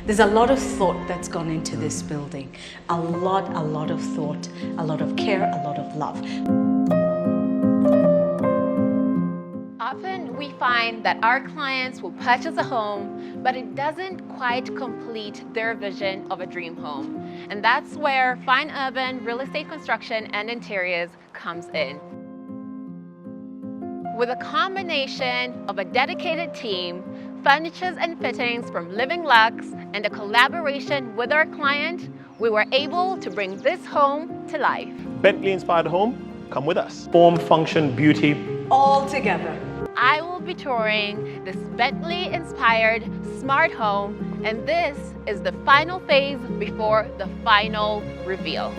There's a lot of thought that's gone into this building. A lot of thought, a lot of care, a lot of love. Often we find that our clients will purchase a home, but it doesn't quite complete their vision of a dream home. And that's where Fine Urban Real Estate Construction and Interiors comes in. With a combination of a dedicated team, furnitures and fittings from Living Lux, and a collaboration with our client, we were able to bring this home to life. Bentley inspired home, come with us. Form, function, beauty, all together. I will be touring this Bentley inspired smart home, and this is the final phase before the final reveal.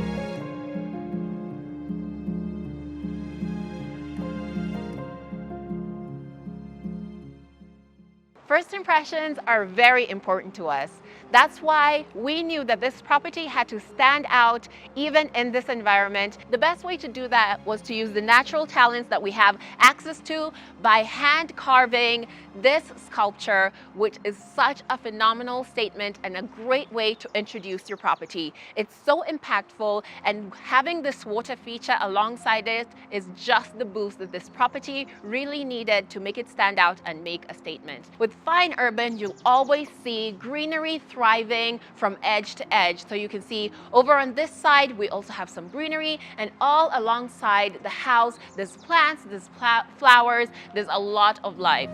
First impressions are very important to us. That's why we knew that this property had to stand out even in this environment. The best way to do that was to use the natural talents that we have access to by hand carving this sculpture, which is such a phenomenal statement and a great way to introduce your property. It's so impactful, and having this water feature alongside it is just the boost that this property really needed to make it stand out and make a statement. With Fine Urban, you'll always see greenery thriving from edge to edge. So you can see over on this side, we also have some greenery, and all alongside the house, there's plants, there's flowers, there's a lot of life.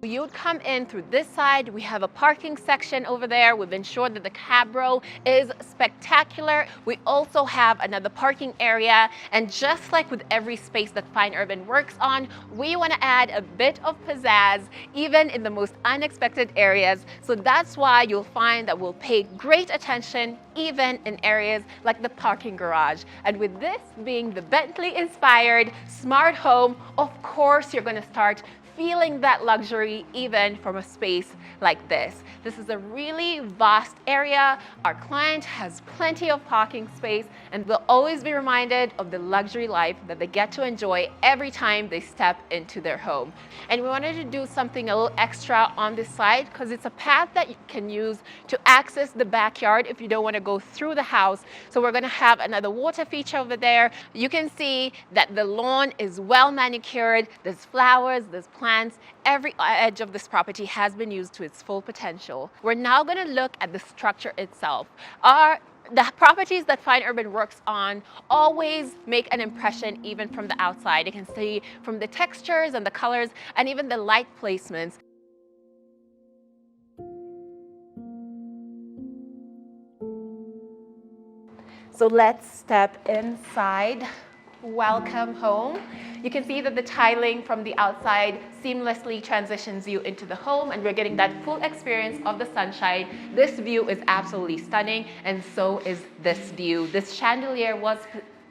You'd come in through this side. We have a parking section over there. We've ensured that the cab row is spectacular. We also have another parking area, and just like with every space that Fine Urban works on, we want to add a bit of pizzazz even in the most unexpected areas. So that's why you'll find that we'll pay great attention even in areas like the parking garage. And with this being the Bentley inspired smart home, of course you're going to start feeling that luxury even from a space like this. This is a really vast area. Our client has plenty of parking space, and will always be reminded of the luxury life that they get to enjoy every time they step into their home. And we wanted to do something a little extra on this side because it's a path that you can use to access the backyard if you don't want to go through the house. So we're going to have another water feature over there. You can see that the lawn is well manicured. There's flowers, there's plants. Every edge of this property has been used to its full potential. We're now going to look at the structure itself. The properties that Fine Urban works on always make an impression even from the outside. You can see from the textures and the colors and even the light placements. So let's step inside. Welcome home. You can see that the tiling from the outside seamlessly transitions you into the home, and we're getting that full experience of the sunshine. This view is absolutely stunning, and so is this view. This chandelier was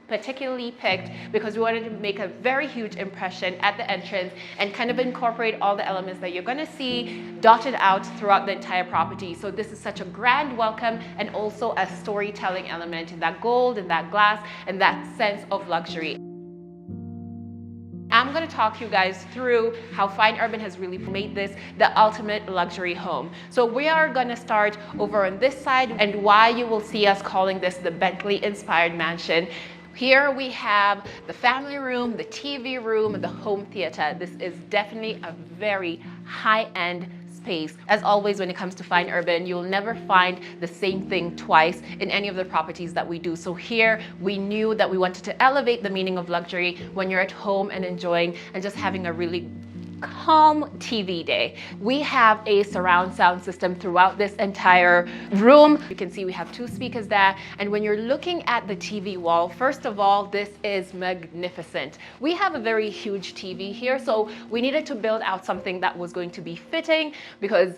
particularly picked because we wanted to make a very huge impression at the entrance and kind of incorporate all the elements that you're going to see dotted out throughout the entire property. So this is such a grand welcome, and also a storytelling element in that gold and that glass and that sense of luxury. I'm going to talk you guys through how Fine Urban has really made this the ultimate luxury home. So we are going to start over on this side, and why you will see us calling this the Bentley inspired mansion. Here we have the family room, the TV room, and the home theater. This is definitely a very high-end space. As always, when it comes to Fine Urban, you'll never find the same thing twice in any of the properties that we do. So here, we knew that we wanted to elevate the meaning of luxury when you're at home and enjoying and just having a really calm TV day. We have a surround sound system throughout this entire room. You can see we have 2 speakers there, and when you're looking at the TV wall, first of all, this is magnificent. We have a very huge TV here, so we needed to build out something that was going to be fitting, because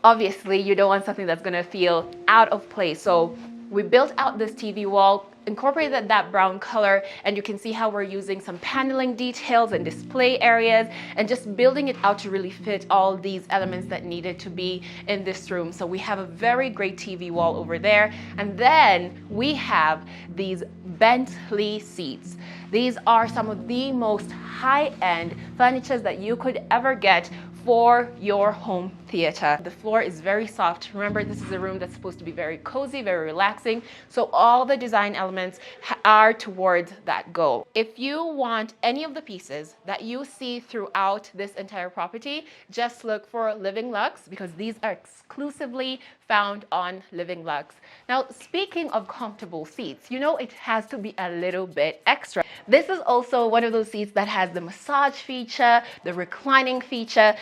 obviously you don't want something that's going to feel out of place. So We built out this TV wall, incorporated that brown color, and you can see how we're using some paneling details and display areas and just building it out to really fit all these elements that needed to be in this room. So we have a very great TV wall over there. And then we have these Bentley seats. These are some of the most high-end furniture that you could ever get for your home theater. The floor is very soft. Remember, this is a room that's supposed to be very cozy, very relaxing. So all the design elements are towards that goal. If you want any of the pieces that you see throughout this entire property, just look for Living Lux, because these are exclusively found on Living Lux. Now, speaking of comfortable seats, you know it has to be a little bit extra. This is also one of those seats that has the massage feature, the reclining feature.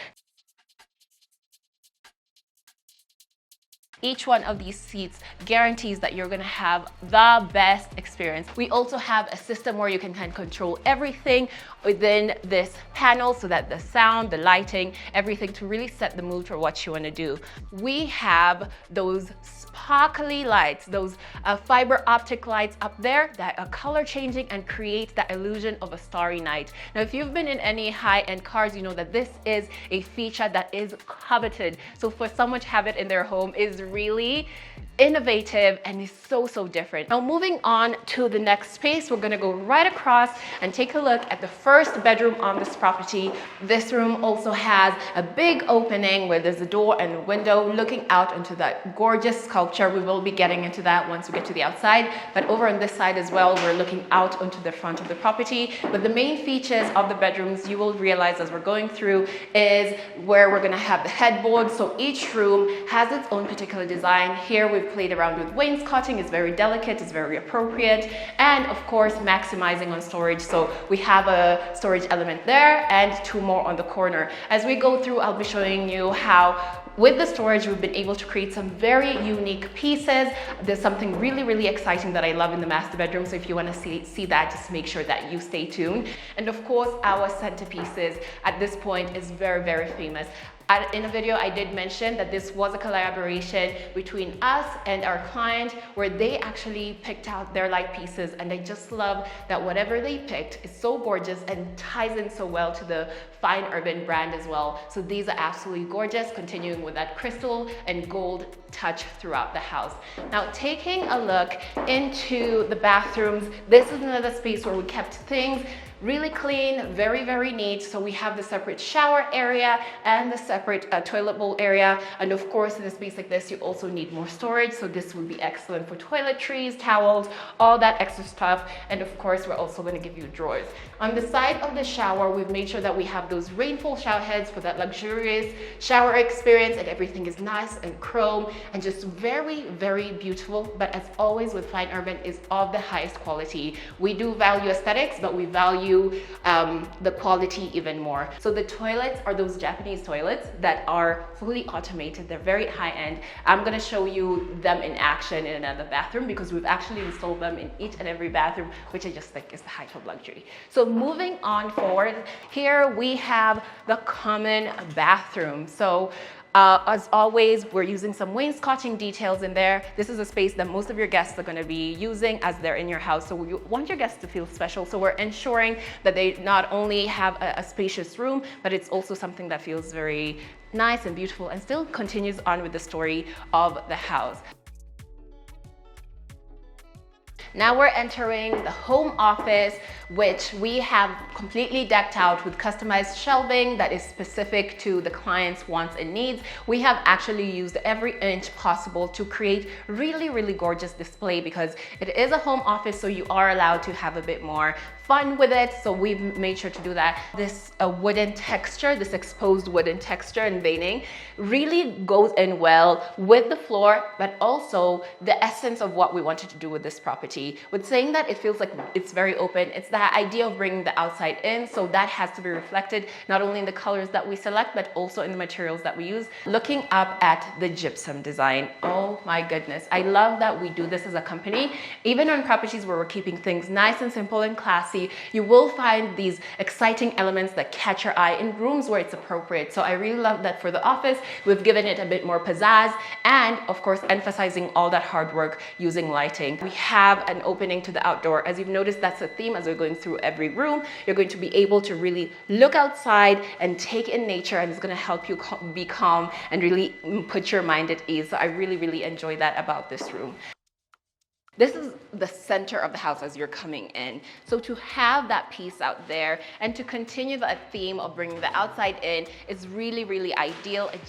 Each one of these seats guarantees that you're gonna have the best experience. We also have a system where you can kind of control everything within this panel, so that the sound, the lighting, everything to really set the mood for what you wanna do. We have those sparkly lights, those fiber optic lights up there that are color changing and create that illusion of a starry night. Now, if you've been in any high-end cars, you know that this is a feature that is coveted. So for someone to have it in their home is really innovative and is so different. Now, moving on to the next space, we're gonna go right across and take a look at the first bedroom on this property. This room also has a big opening where there's a door and a window looking out into that gorgeous sculpture. We will be getting into that once we get to the outside, but over on this side as well, we're looking out onto the front of the property. But the main features of the bedrooms, you will realize as we're going through, is where we're gonna have the headboard. So each room has its own particular design. Here we've played around with wainscoting. It's very delicate, it's very appropriate, and of course maximizing on storage. So we have a storage element there and two more on the corner. As we go through, I'll be showing you how with the storage we've been able to create some very unique pieces. There's something really exciting that I love in the master bedroom, so if you want to see that, just make sure that you stay tuned. And of course, our centerpieces at this point is very famous. In a video, I did mention that this was a collaboration between us and our client, where they actually picked out their light pieces, and I just love that whatever they picked is so gorgeous and ties in so well to the Fine Urban brand as well. So these are absolutely gorgeous, continuing with that crystal and gold touch throughout the house. Now, taking a look into the bathrooms, this is another space where we kept things really clean, very neat. So we have the separate shower area and the separate toilet bowl area. And of course, in a space like this, you also need more storage. So this would be excellent for toiletries, towels, all that extra stuff. And of course, we're also going to give you drawers. On the side of the shower, we've made sure that we have those rainfall shower heads for that luxurious shower experience, and everything is nice and chrome and just very beautiful. But as always with Fine Urban, is of the highest quality. We do value aesthetics, but we value the quality even more. So the toilets are those Japanese toilets that are fully automated. They're very high end. I'm going to show you them in action in another bathroom, because we've actually installed them in each and every bathroom, which I just think is the height of luxury. So moving on forward, here we have the common bathroom. So as always, we're using some wainscoting details in there. This is a space that most of your guests are going to be using as they're in your house. So we want your guests to feel special. So we're ensuring that they not only have a spacious room, but it's also something that feels very nice and beautiful and still continues on with the story of the house. Now we're entering the home office, which we have completely decked out with customized shelving that is specific to the client's wants and needs. We have actually used every inch possible to create really gorgeous display, because it is a home office, so you are allowed to have a bit more fun with it. So we've made sure to do that. This wooden texture, this exposed wooden texture and veining really goes in well with the floor, but also the essence of what we wanted to do with this property. With saying that it feels like it's very open, it's that idea of bringing the outside in, so that has to be reflected not only in the colors that we select, but also in the materials that we use. Looking up at the gypsum design, oh my goodness, I love that we do this as a company. Even on properties where we're keeping things nice and simple and classy, privacy, you will find these exciting elements that catch your eye in rooms where it's appropriate. So I really love that for the office. We've given it a bit more pizzazz and of course emphasizing all that hard work using lighting. We have an opening to the outdoor. As you've noticed, that's a theme as we're going through every room. You're going to be able to really look outside and take in nature, and it's going to help you be calm and really put your mind at ease. So I really enjoy that about this room. This is the center of the house as you're coming in. So to have that piece out there and to continue that theme of bringing the outside in is really ideal. It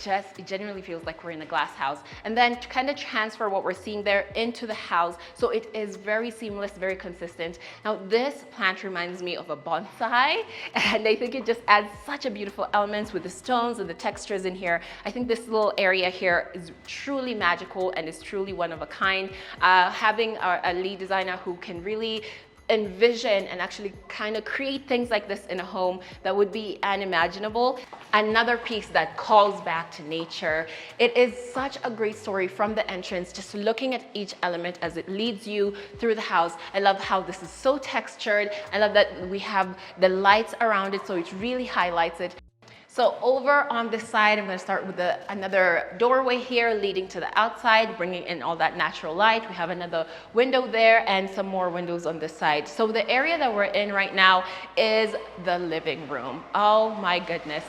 genuinely feels like we're in a glass house. And then to kind of transfer what we're seeing there into the house. So it is very seamless, very consistent. Now this plant reminds me of a bonsai, and I think it just adds such a beautiful elements with the stones and the textures in here. I think this little area here is truly magical and is truly one of a kind. Having a lead designer who can really envision and actually kind of create things like this in a home that would be unimaginable. Another piece that calls back to nature. It is such a great story from the entrance, just looking at each element as it leads you through the house. I love how this is so textured. I love that we have the lights around it, so it really highlights it. So over on this side, I'm going to start with another doorway here leading to the outside, bringing in all that natural light. We have another window there and some more windows on this side. So the area that we're in right now is the living room. Oh my goodness.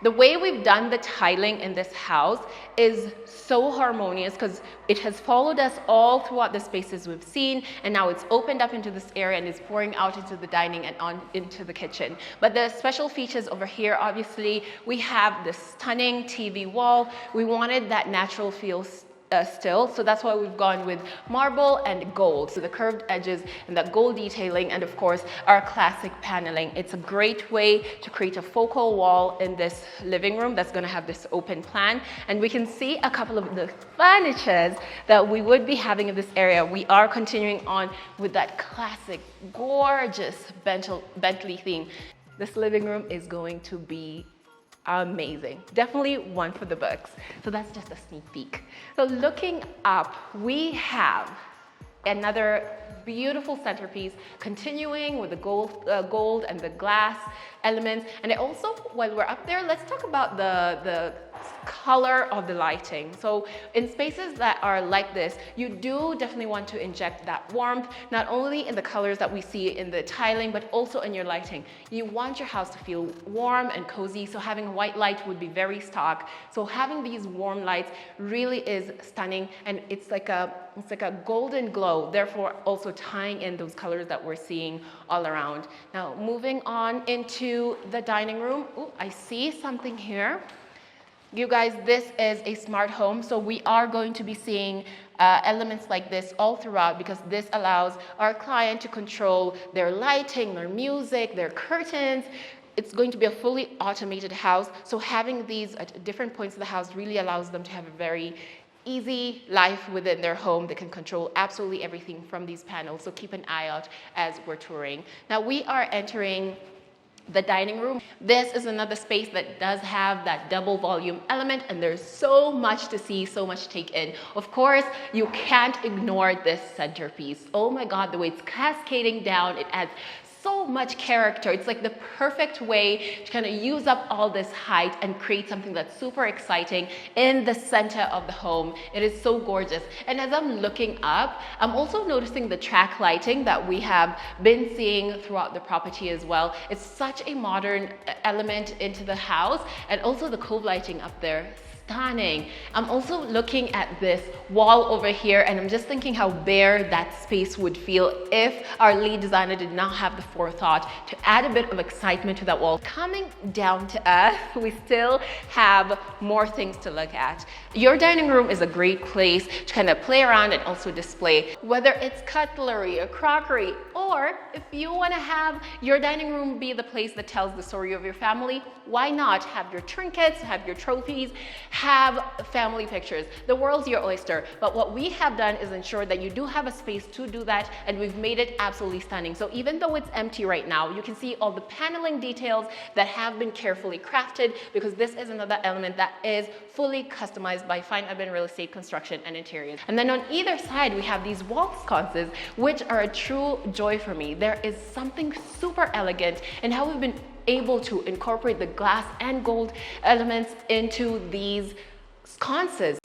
The way we've done the tiling in this house is so harmonious because it has followed us all throughout the spaces we've seen, and now it's opened up into this area and is pouring out into the dining and on into the kitchen. But the special features over here, obviously, we have this stunning TV wall. We wanted that natural feel still, so that's why we've gone with marble and gold, so the curved edges and that gold detailing, and of course our classic paneling. It's a great way to create a focal wall in this living room that's going to have this open plan, and we can see a couple of the furnitures that we would be having in this area. We are continuing on with that classic gorgeous Bentley theme. This living room is going to be amazing. Definitely one for the books. So that's just a sneak peek. So looking up, we have another beautiful centerpiece, continuing with the gold and the glass elements. And also, while we're up there, let's talk about the color of the lighting. So in spaces that are like this, you do definitely want to inject that warmth, not only in the colors that we see in the tiling, but also in your lighting. You want your house to feel warm and cozy, so having a white light would be very stock. So having these warm lights really is stunning, and it's like a golden glow, therefore also tying in those colors that we're seeing all around. Now moving on into the dining room. Ooh, I see something here. You guys, this is a smart home, so we are going to be seeing elements like this all throughout, because this allows our client to control their lighting, their music, their curtains. It's going to be a fully automated house, so having these at different points of the house really allows them to have a very easy life within their home. They can control absolutely everything from these panels, so keep an eye out as we're touring. Now we are entering the dining room. This is another space that does have that double volume element, and there's so much to see, so much to take in. Of course, you can't ignore this centerpiece. Oh my God, the way it's cascading down, it adds so much character. It's like the perfect way to kind of use up all this height and create something that's super exciting in the center of the home. It is so gorgeous. And as I'm looking up, I'm also noticing the track lighting that we have been seeing throughout the property as well. It's such a modern element into the house, and also the cove lighting up there. Stunning. I'm also looking at this wall over here, and I'm just thinking how bare that space would feel if our lead designer did not have the forethought to add a bit of excitement to that wall. Coming down to us, we still have more things to look at. Your dining room is a great place to kind of play around and also display, whether it's cutlery or crockery, or if you want to have your dining room be the place that tells the story of your family, why not have your trinkets, have your trophies, have family pictures. The world's your oyster, but what we have done is ensure that you do have a space to do that, and we've made it absolutely stunning. So even though it's empty right now, you can see all the paneling details that have been carefully crafted, because this is another element that is fully customized by Fine Urban Real Estate Construction and Interiors. And then on either side, we have these wall sconces, which are a true joy for me. There is something super elegant in how we've been able to incorporate the glass and gold elements into these sconces.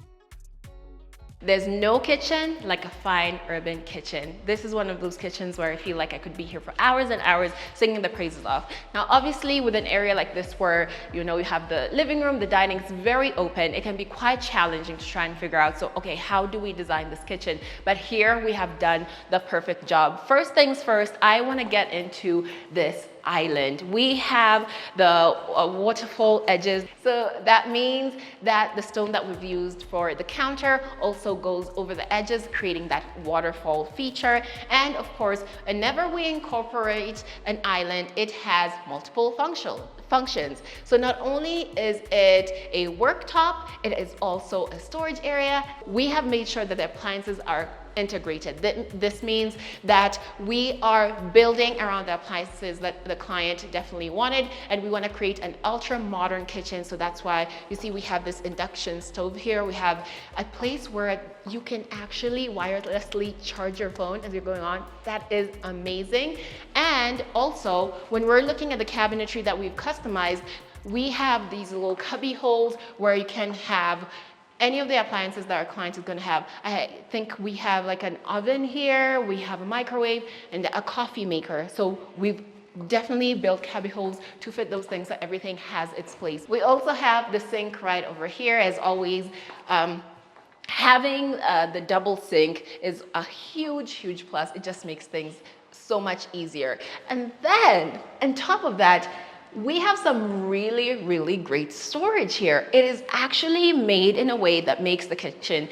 There's no kitchen like a fine urban kitchen. This is one of those kitchens where I feel like I could be here for hours and hours singing the praises of. Now, obviously, with an area like this where, you know, you have the living room, the dining is very open, it can be quite challenging to try and figure out, so, okay, how do we design this kitchen? But here we have done the perfect job. First things first, I want to get into this island. We have the waterfall edges, so that means that the stone that we've used for the counter also goes over the edges, creating that waterfall feature. And of course, whenever we incorporate an island, it has multiple functions. So not only is it a worktop, it is also a storage area. We have made sure that the appliances are integrated. This means that we are building around the appliances that the client definitely wanted, and we want to create an ultra modern kitchen. So that's why you see we have this induction stove here. We have a place where you can actually wirelessly charge your phone as you're going on. That is amazing. And also, when we're looking at the cabinetry that we've customized, we have these little cubby holes where you can have any of the appliances that our client is going to have. I think we have like an oven here, we have a microwave, and a coffee maker. So we've definitely built cubby holes to fit those things so everything has its place. We also have the sink right over here. As always, having the double sink is a huge plus. It just makes things so much easier. And then on top of that, we have some really great storage here. It is actually made in a way that makes the kitchen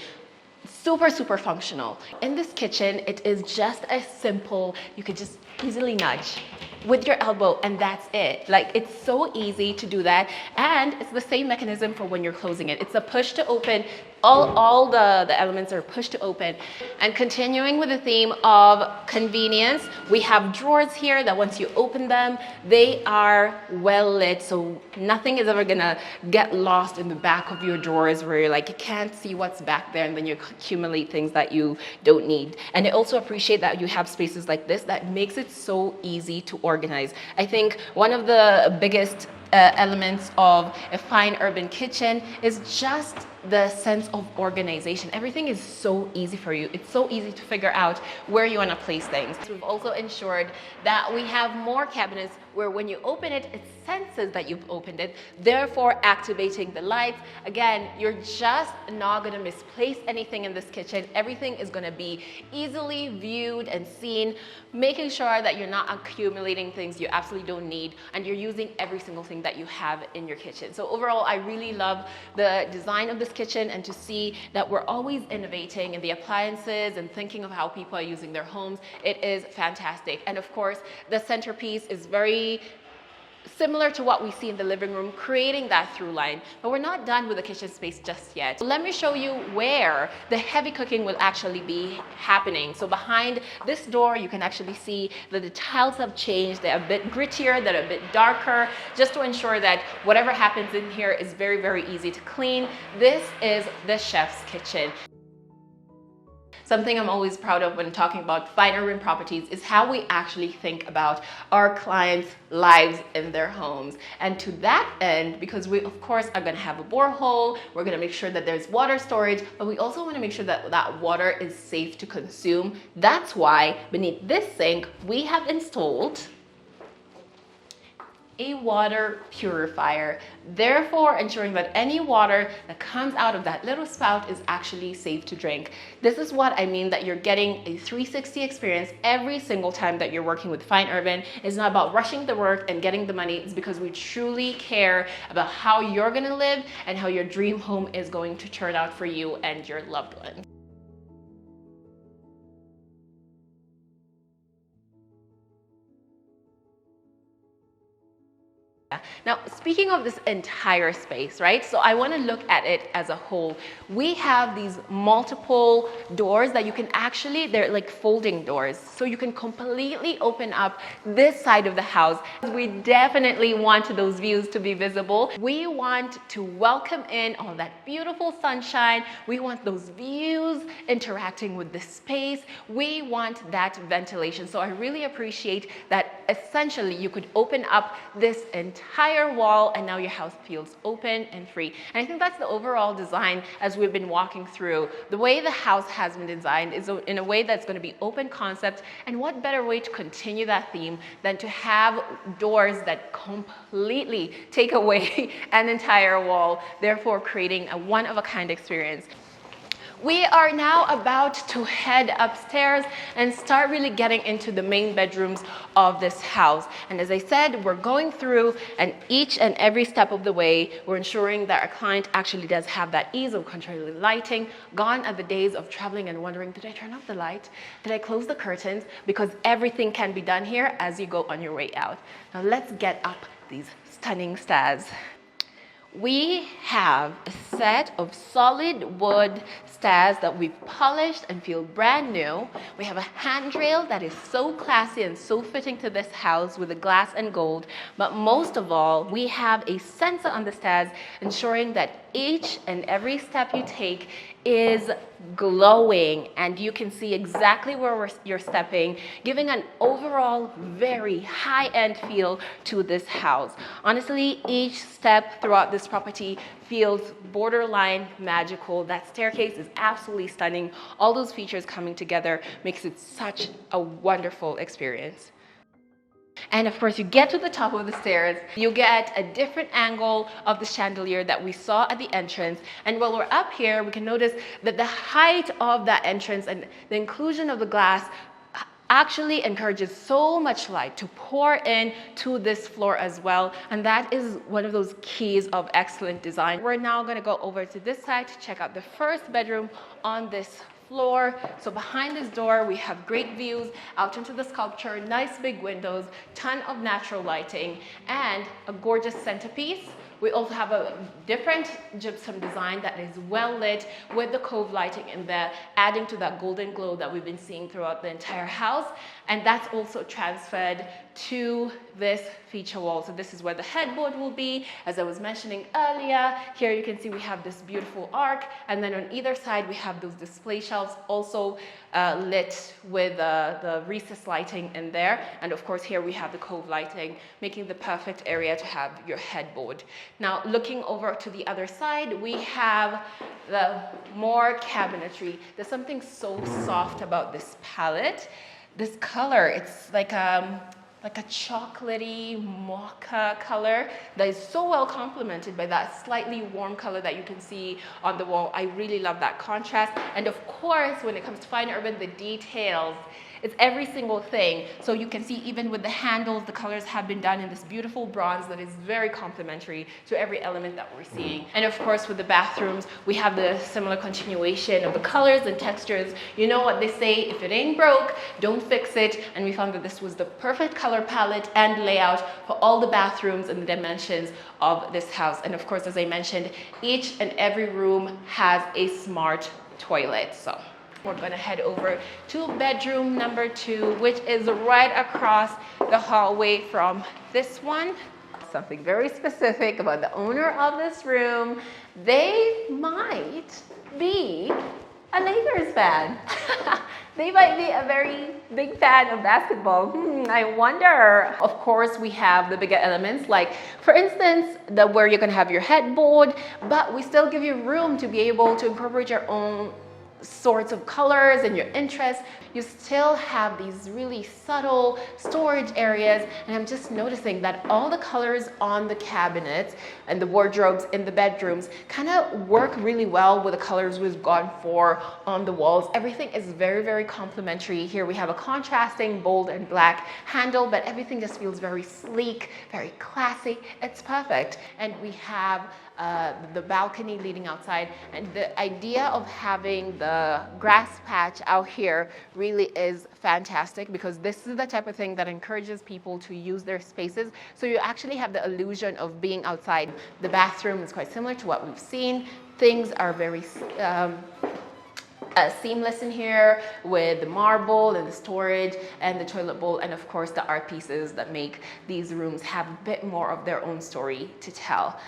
super functional. In this kitchen, it is just as simple. You could just easily nudge with your elbow, and that's it. Like, it's so easy to do that. And it's the same mechanism for when you're closing it. It's a push to open. All the elements are push to open. And continuing with the theme of convenience, we have drawers here that once you open them, they are well lit, so nothing is ever gonna get lost in the back of your drawers where you're like, you can't see what's back there, and then you accumulate things that you don't need. And I also appreciate that you have spaces like this that makes it so easy to organize. I think one of the biggest elements of a fine urban kitchen is just the sense of organization. Everything is so easy for you. It's so easy to figure out where you want to place things. We've also ensured that we have more cabinets where when you open it, it senses that you've opened it, therefore activating the lights. Again, you're just not going to misplace anything in this kitchen. Everything is going to be easily viewed and seen, making sure that you're not accumulating things you absolutely don't need, and you're using every single thing that you have in your kitchen. So overall, I really love the design of this kitchen, and to see that we're always innovating in the appliances and thinking of how people are using their homes. It is fantastic. And of course, the centerpiece is very similar to what we see in the living room, creating that through line. But we're not done with the kitchen space just yet. Let me show you where the heavy cooking will actually be happening. So behind this door, you can actually see that the tiles have changed. They're a bit grittier, they're a bit darker, just to ensure that whatever happens in here is very easy to clean. This is the chef's kitchen. Something I'm always proud of when talking about fine urban properties is how we actually think about our clients' lives in their homes. And to that end, because we of course are going to have a borehole, we're going to make sure that there's water storage, but we also want to make sure that that water is safe to consume. That's why beneath this sink, we have installed a water purifier, therefore ensuring that any water that comes out of that little spout is actually safe to drink. This is what I mean that you're getting a 360 experience every single time that you're working with Fine Urban. It's not about rushing the work and getting the money. It's because we truly care about how you're going to live and how your dream home is going to turn out for you and your loved ones. Now, speaking of this entire space, right? So I want to look at it as a whole. We have these multiple doors that you can actually, they're like folding doors. So you can completely open up this side of the house. We definitely want those views to be visible. We want to welcome in all that beautiful sunshine. We want those views interacting with the space. We want that ventilation. So I really appreciate that essentially you could open up this entire wall and now your house feels open and free. And I think that's the overall design as we've been walking through. The way the house has been designed is in a way that's going to be open concept, and what better way to continue that theme than to have doors that completely take away an entire wall, therefore creating a one-of-a-kind experience. We are now about to head upstairs and start really getting into the main bedrooms of this house. And as I said, we're going through, and each and every step of the way, we're ensuring that our client actually does have that ease of controlling lighting. Gone are the days of traveling and wondering, did I turn off the light? Did I close the curtains? Because everything can be done here as you go on your way out. Now let's get up these stunning stairs. We have a set of solid wood stairs that we've polished and feel brand new. We have a handrail that is so classy and so fitting to this house with the glass and gold. But most of all, we have a sensor on the stairs ensuring that each and every step you take is glowing, and you can see exactly where you're stepping, giving an overall very high-end feel to this house. Honestly, each step throughout this property feels borderline magical. That staircase is absolutely stunning. All those features coming together makes it such a wonderful experience. And of course, you get to the top of the stairs, you get a different angle of the chandelier that we saw at the entrance. And while we're up here, we can notice that the height of that entrance and the inclusion of the glass actually encourages so much light to pour in to this floor as well. And that is one of those keys of excellent design. We're now going to go over to this side to check out the first bedroom on this floor. So behind this door, we have great views out into the sculpture, nice big windows, ton of natural lighting, and a gorgeous centerpiece. We also have a different gypsum design that is well lit with the cove lighting in there, adding to that golden glow that we've been seeing throughout the entire house. And that's also transferred to this feature wall. So this is where the headboard will be. As I was mentioning earlier, here you can see we have this beautiful arc. And then on either side, we have those display shelves also lit with the recessed lighting in there. And of course, here we have the cove lighting, making the perfect area to have your headboard. Now, looking over to the other side, we have the more cabinetry. There's something so soft about this palette. This color, it's like a chocolatey mocha color that is so well complemented by that slightly warm color that you can see on the wall. I really love that contrast. And of course, when it comes to fine urban, the details, it's every single thing. So you can see even with the handles, the colors have been done in this beautiful bronze that is very complementary to every element that we're seeing. And of course, with the bathrooms, we have the similar continuation of the colors and textures. You know what they say, if it ain't broke, don't fix it. And we found that this was the perfect color palette and layout for all the bathrooms and the dimensions of this house. And of course, as I mentioned, each and every room has a smart toilet. So we're going to head over to bedroom number 2, which is right across the hallway from this one. Something very specific about the owner of this room. They might be a Lakers fan. They might be a very big fan of basketball. I wonder. Of course, we have the bigger elements, like, for instance, where you're going to have your headboard, but we still give you room to be able to incorporate your own sorts of colors and your interests. You still have these really subtle storage areas, and I'm just noticing that all the colors on the cabinets and the wardrobes in the bedrooms kind of work really well with the colors we've gone for on the walls. Everything is very, very complementary. Here we have a contrasting bold and black handle, but everything just feels very sleek, very classy. It's perfect. And we have the balcony leading outside, and the idea of having the the grass patch out here really is fantastic, because this is the type of thing that encourages people to use their spaces. So you actually have the illusion of being outside. The bathroom is quite similar to what we've seen. Things are very seamless in here, with the marble and the storage and the toilet bowl, and of course the art pieces that make these rooms have a bit more of their own story to tell.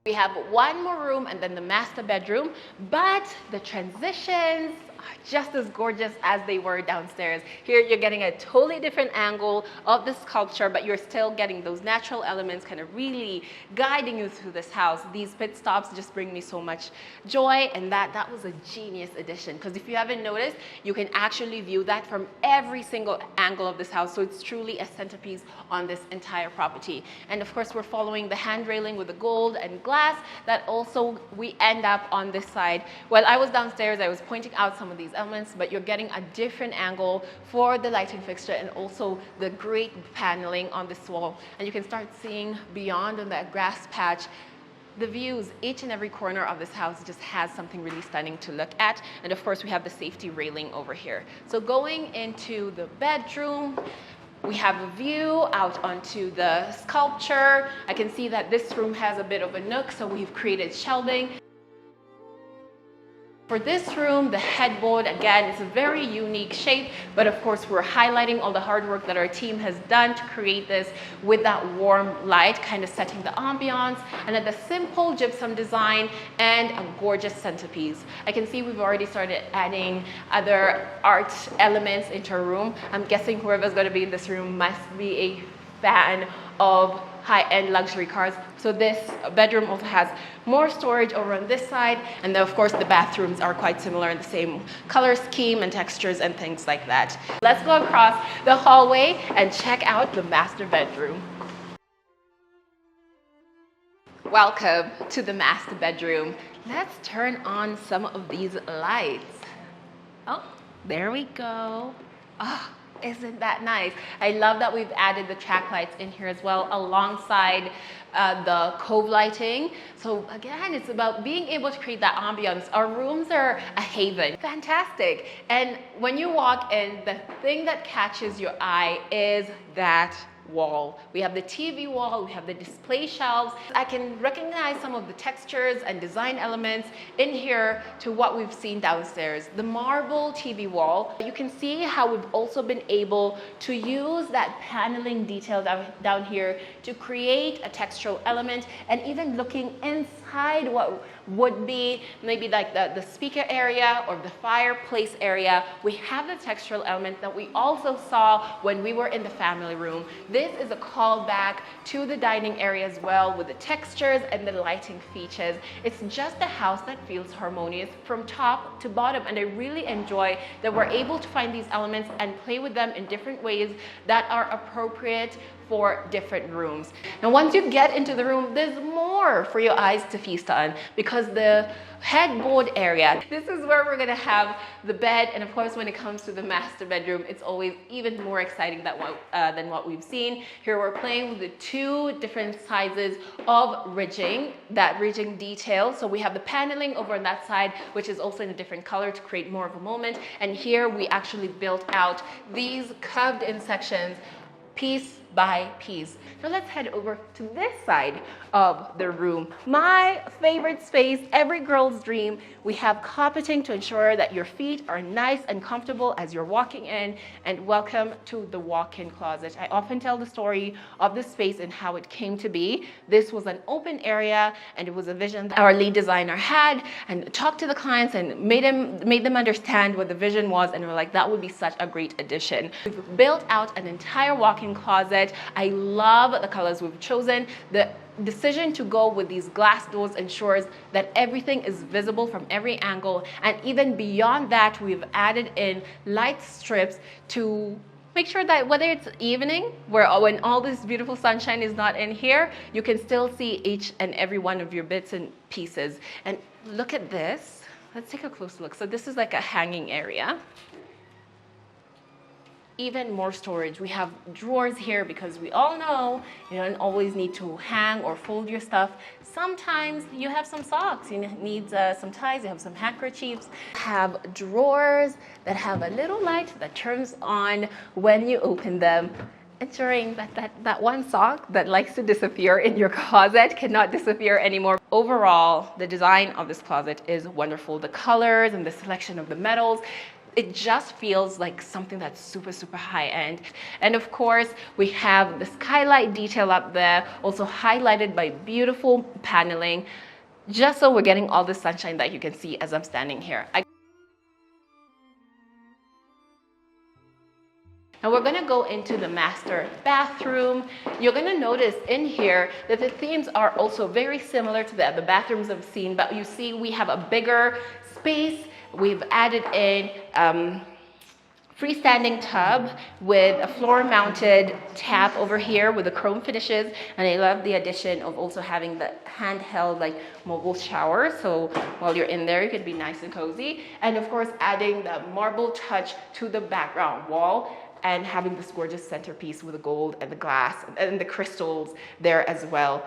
We have one more room and then the master bedroom, but the transitions are just as gorgeous as they were downstairs. Here you're getting a totally different angle of the sculpture, but you're still getting those natural elements kind of really guiding you through this house. These pit stops just bring me so much joy, and that was a genius addition, because if you haven't noticed, you can actually view that from every single angle of this house. So it's truly a centerpiece on this entire property. And of course, we're following the hand railing with the gold and glass that also we end up on this side. While I was downstairs, I was pointing out some of these elements, but you're getting a different angle for the lighting fixture and also the great paneling on this wall. And you can start seeing beyond on that grass patch the views. Each and every corner of this house just has something really stunning to look at. And of course, we have the safety railing over here. So going into the bedroom, we have a view out onto the sculpture. I can see that this room has a bit of a nook, so we've created shelving. For this room, the headboard, again, it's a very unique shape, but of course we're highlighting all the hard work that our team has done to create this with that warm light, kind of setting the ambiance, and then the simple gypsum design and a gorgeous centerpiece. I can see we've already started adding other art elements into our room. I'm guessing whoever's going to be in this room must be a fan of high-end luxury cars. So this bedroom also has more storage over on this side, and then of course the bathrooms are quite similar in the same color scheme and textures and things like that. Let's go across the hallway and check out the master bedroom. Welcome to the master bedroom. Let's turn on some of these lights. Oh, there we go. Oh, isn't that nice? I love that we've added the track lights in here as well alongside the cove lighting. So again, it's about being able to create that ambiance. Our rooms are a haven. Fantastic. And when you walk in, the thing that catches your eye is that wall. We have the TV wall, we have the display shelves. I can recognize some of the textures and design elements in here to what we've seen downstairs. The marble TV wall, you can see how we've also been able to use that paneling detail down here to create a textural element, and even looking inside what would be maybe like the speaker area or the fireplace area, we have the textural element that we also saw when we were in the family room. This is a callback to the dining area as well, with the textures and the lighting features. It's just a house that feels harmonious from top to bottom, and I really enjoy that we're able to find these elements and play with them in different ways that are appropriate for different rooms. And once you get into the room, there's more for your eyes to feast on, because the headboard area, this is where we're gonna have the bed. And of course, when it comes to the master bedroom, it's always even more exciting than what we've seen. Here we're playing with the two different sizes of ridging, that ridging detail. So we have the paneling over on that side, which is also in a different color to create more of a moment. And here we actually built out these curved in sections, piece by piece. So let's head over to this side of the room. My favorite space, every girl's dream. We have carpeting to ensure that your feet are nice and comfortable as you're walking in, and welcome to the walk-in closet. I often tell the story of this space and how it came to be. This was an open area, and it was a vision that our lead designer had, and talked to the clients and made them understand what the vision was, and we're like, that would be such a great addition. We've built out an entire walk-in closet. I love the colors we've chosen. The decision to go with these glass doors ensures that everything is visible from every angle, and even beyond that, we've added in light strips to make sure that whether it's evening, when all this beautiful sunshine is not in here, you can still see each and every one of your bits and pieces. And look at this. Let's take a close look. So this is like a hanging area. even more storage. We have drawers here because we all know you don't always need to hang or fold your stuff. Sometimes you have some socks, you need some ties, you have some handkerchiefs. Have drawers that have a little light that turns on when you open them, ensuring that one sock that likes to disappear in your closet cannot disappear anymore. Overall, the design of this closet is wonderful. The colors and the selection of the metals, it just feels like something that's super, super high end. And of course, we have the skylight detail up there, also highlighted by beautiful paneling, just so we're getting all the sunshine that you can see as I'm standing here. Now we're gonna go into the master bathroom. You're gonna notice in here that the themes are also very similar to the bathrooms I've seen, but you see we have a bigger space. We've added in freestanding tub with a floor-mounted tap over here with the chrome finishes, and I love the addition of also having the handheld like mobile shower, so while you're in there you can be nice and cozy. And of course adding the marble touch to the background wall and having this gorgeous centerpiece with the gold and the glass and the crystals there as well.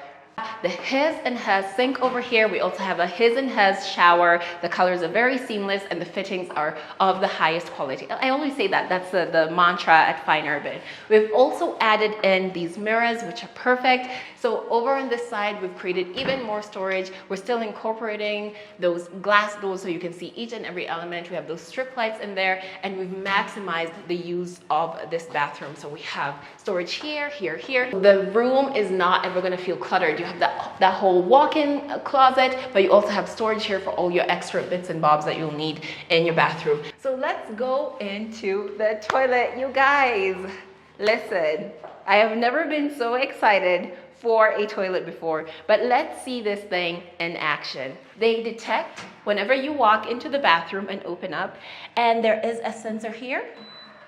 The his and hers sink over here. We also have a his and hers shower. The colors are very seamless and the fittings are of the highest quality. I always say that, that's the mantra at Fine Urban. We've also added in these mirrors, which are perfect. So over on this side, we've created even more storage. We're still incorporating those glass doors so you can see each and every element. We have those strip lights in there, and we've maximized the use of this bathroom. So we have storage here, here, here. The room is not ever gonna feel cluttered. You have that whole walk-in closet, but you also have storage here for all your extra bits and bobs that you'll need in your bathroom. So let's go into the toilet, you guys. Listen, I have never been so excited for a toilet before, but let's see this thing in action. They detect whenever you walk into the bathroom and open up, and there is a sensor here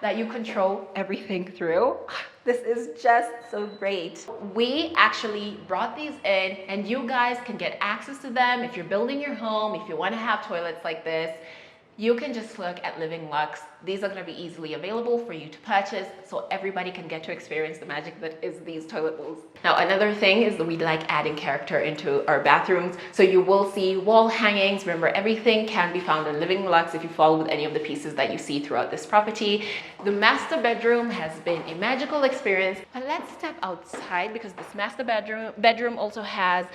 that you control everything through. This is just so great. We actually brought these in, and you guys can get access to them if you're building your home, if you want to have toilets like this. You can just look at Living Lux. These are going to be easily available for you to purchase, so everybody can get to experience the magic that is these toilet bowls. Now, another thing is that we like adding character into our bathrooms. So you will see wall hangings. Remember, everything can be found in Living Lux if you follow with any of the pieces that you see throughout this property. The master bedroom has been a magical experience. But let's step outside, because this master bedroom also has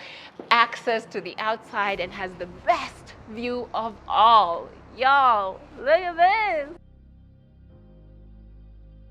access to the outside and has the best view of all. Y'all, look at this.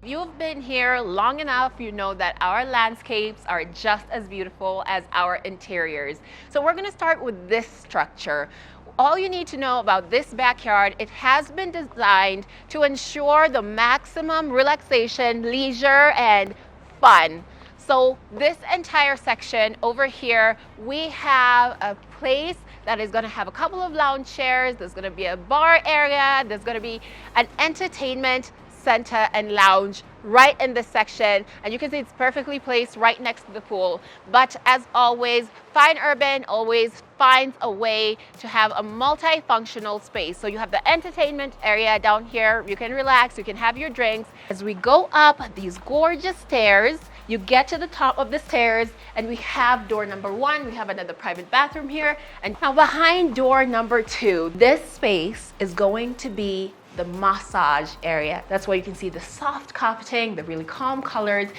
If you've been here long enough, you know that our landscapes are just as beautiful as our interiors. So we're gonna start with this structure. All you need to know about this backyard, it has been designed to ensure the maximum relaxation, leisure, and fun. So this entire section over here, we have a place that is going to have a couple of lounge chairs. There's going to be a bar area. There's going to be an entertainment center and lounge right in this section. And you can see it's perfectly placed right next to the pool. But as always, Fine Urban always finds a way to have a multifunctional space. So you have the entertainment area down here. You can relax, you can have your drinks. As we go up these gorgeous stairs, you get to the top of the stairs, and we have door number 1. We have another private bathroom here. And now behind door number 2, this space is going to be the massage area. That's where you can see the soft carpeting, the really calm colors.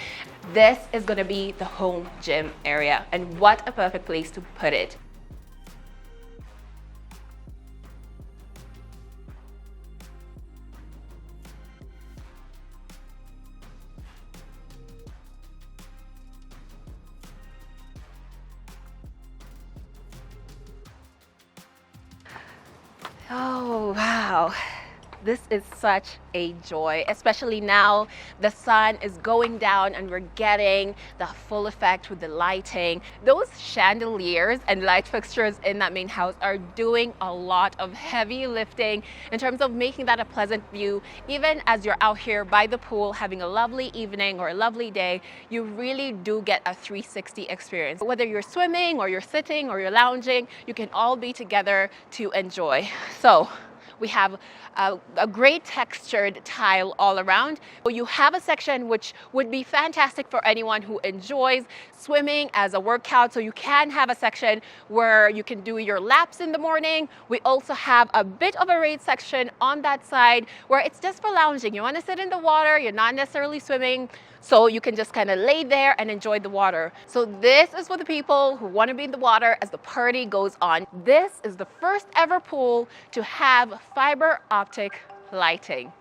This is going to be the home gym area, and what a perfect place to put it. Oh, wow. This is such a joy, especially now the sun is going down and we're getting the full effect with the lighting. Those chandeliers and light fixtures in that main house are doing a lot of heavy lifting in terms of making that a pleasant view. Even as you're out here by the pool having a lovely evening or a lovely day, you really do get a 360 experience. Whether you're swimming or you're sitting or you're lounging, you can all be together to enjoy. So We have a great textured tile all around. You have a section which would be fantastic for anyone who enjoys swimming as a workout. So you can have a section where you can do your laps in the morning. We also have a bit of a raised section on that side where it's just for lounging. You want to sit in the water, you're not necessarily swimming, so you can just kind of lay there and enjoy the water. So this is for the people who want to be in the water as the party goes on. This is the first ever pool to have fiber optic lighting.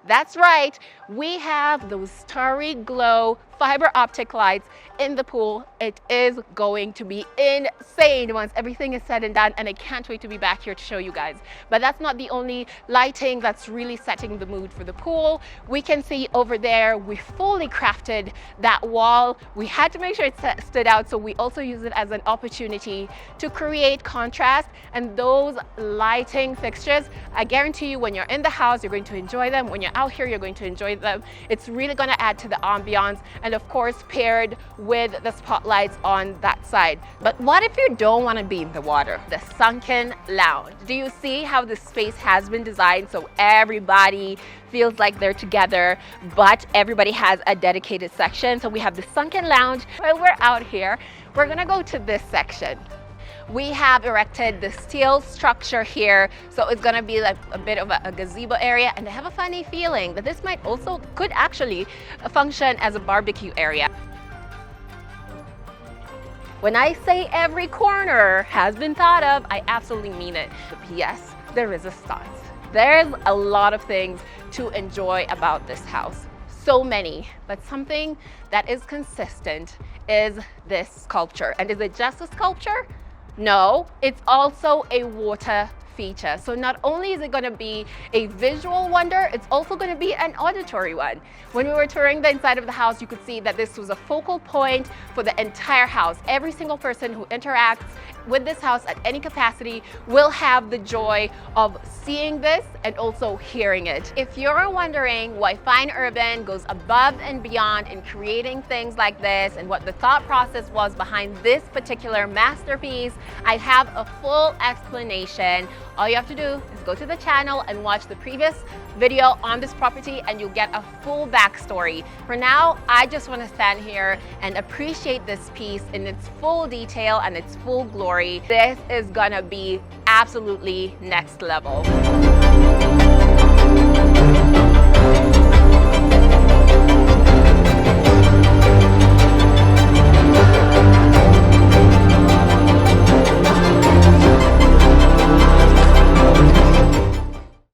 That's right, we have those starry glow fiber optic lights in the pool. It is going to be insane once everything is said and done, and I can't wait to be back here to show you guys. But that's not the only lighting that's really setting the mood for the pool. We can see over there, we fully crafted that wall. We had to make sure it stood out, so we also use it as an opportunity to create contrast. And those lighting fixtures, I guarantee you when you're in the house, you're going to enjoy them. When you're out here, you're going to enjoy them. It's really going to add to the ambiance, and of course paired with the spotlights on that side. But what if you don't want to be in the water? The sunken lounge. Do you see how the space has been designed so everybody feels like they're together, but everybody has a dedicated section? So we have the sunken lounge. While we're out here, we're gonna go to this section. We have erected the steel structure here, so it's gonna be like a bit of a gazebo area, and I have a funny feeling that this could actually function as a barbecue area. When I say every corner has been thought of, I absolutely mean it. Yes, there is a stance. There's a lot of things to enjoy about this house. So many, but something that is consistent is this sculpture. And is it just a sculpture? No, it's also a water feature. So not only is it going to be a visual wonder, it's also going to be an auditory one. When we were touring the inside of the house, you could see that this was a focal point for the entire house. Every single person who interacts with this house at any capacity will have the joy of seeing this and also hearing it. If you're wondering why Fine Urban goes above and beyond in creating things like this and what the thought process was behind this particular masterpiece, I have a full explanation. All you have to do is go to the channel and watch the previous video on this property and you'll get a full backstory. For now, I just want to stand here and appreciate this piece in its full detail and its full glory. This is gonna be absolutely next level.